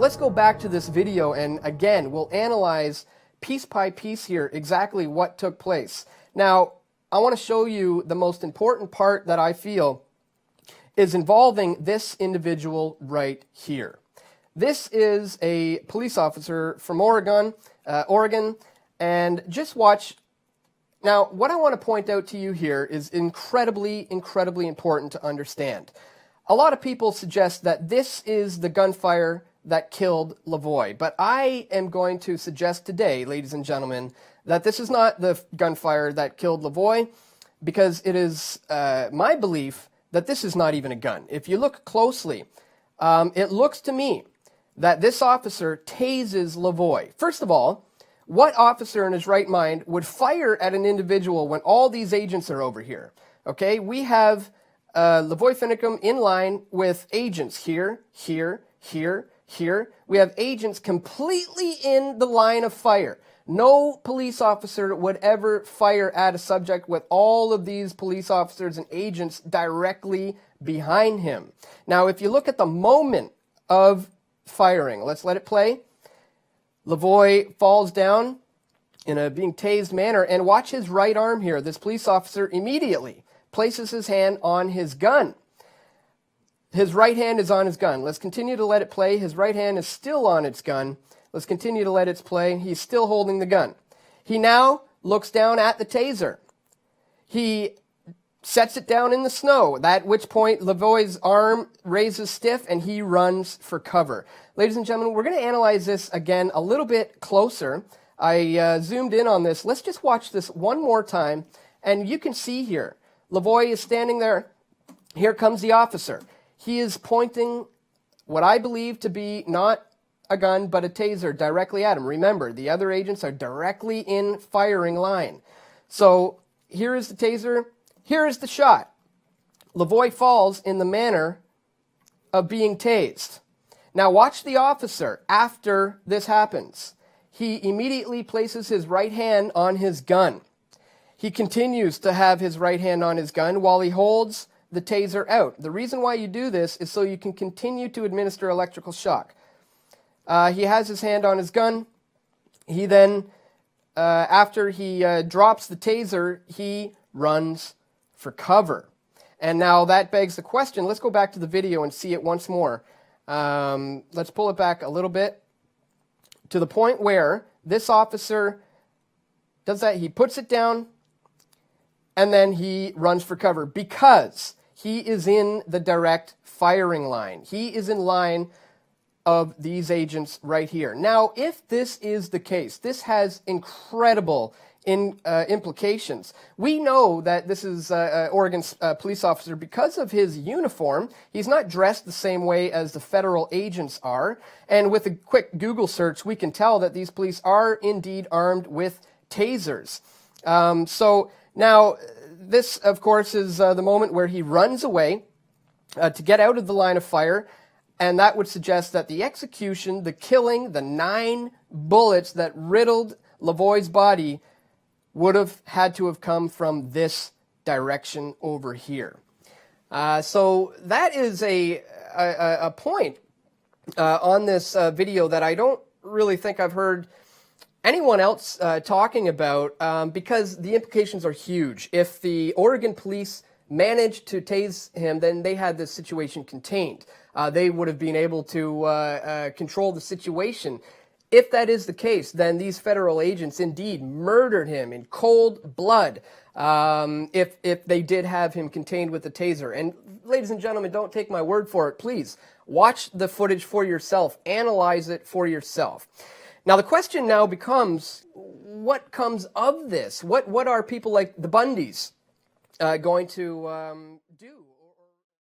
let's go back to this video, and again, we'll analyze piece by piece here exactly what took place. Now, I want to show you the most important part that I feel is involving this individual right here. This is a police officer from Oregon, and just watch. Now, what I want to point out to you here is incredibly important to understand. A lot of people suggest that this is the gunfire that killed Lavoy, but I am going to suggest today, ladies and gentlemen, that this is not the gunfire that killed Lavoy, because it is my belief that this is not even a gun. If you look closely, it looks to me that this officer tases Lavoy. First of all, what officer in his right mind would fire at an individual when all these agents are over here? Okay, we have Lavoy Finicum in line with agents here, here, here, here. We have agents completely in the line of fire. No police officer would ever fire at a subject with all of these police officers and agents directly behind him. Now, if you look at the moment of firing, let's let it play. Lavoy falls down in a being tased manner, and watch his right arm here. This police officer immediately places his hand on his gun. His right hand is on his gun. Let's continue to let it play. His right hand is still on its gun. Let's continue to let it play. He's still holding the gun. He now looks down at the taser. He sets it down in the snow, at which point Lavoy's arm raises stiff and he runs for cover. Ladies and gentlemen, we're going to analyze this again a little bit closer. I zoomed in on this. Let's just watch this one more time, and you can see here, Lavoy is standing there. Here comes the officer. He is pointing what I believe to be not a gun, but a taser directly at him. Remember, the other agents are directly in firing line. So here is the taser. Here is the shot. Lavoy falls in the manner of being tased. Now watch the officer after this happens. He immediately places his right hand on his gun. He continues to have his right hand on his gun while he holds the taser out. The reason why you do this is so you can continue to administer electrical shock. He has his hand on his gun. He then, after he drops the taser, he runs for cover. And now that begs the question. Let's go back to the video and see it once more. Let's pull it back a little bit to the point where this officer does that. He puts it down and then he runs for cover because he is in the direct firing line. He is in line of these agents right here. Now, if this is the case, this has incredible implications. We know that this is Oregon's police officer because of his uniform. He's not dressed the same way as the federal agents are. And with a quick Google search, we can tell that these police are indeed armed with tasers. So now, this, of course, is the moment where he runs away to get out of the line of fire. And that would suggest that the execution, the killing, the 9 bullets that riddled Lavoy's body would have had to have come from this direction over here. So that is a point on this video that I don't really think I've heard anyone else talking about because the implications are huge. If the Oregon police managed to tase him, then they had this situation contained. They would have been able to control the situation. If that is the case, then these federal agents indeed murdered him in cold blood if they did have him contained with the taser. And ladies and gentlemen, don't take my word for it. Please watch the footage for yourself. Analyze it for yourself. Now, the question now becomes, what comes of this? What are people like the Bundys going to do?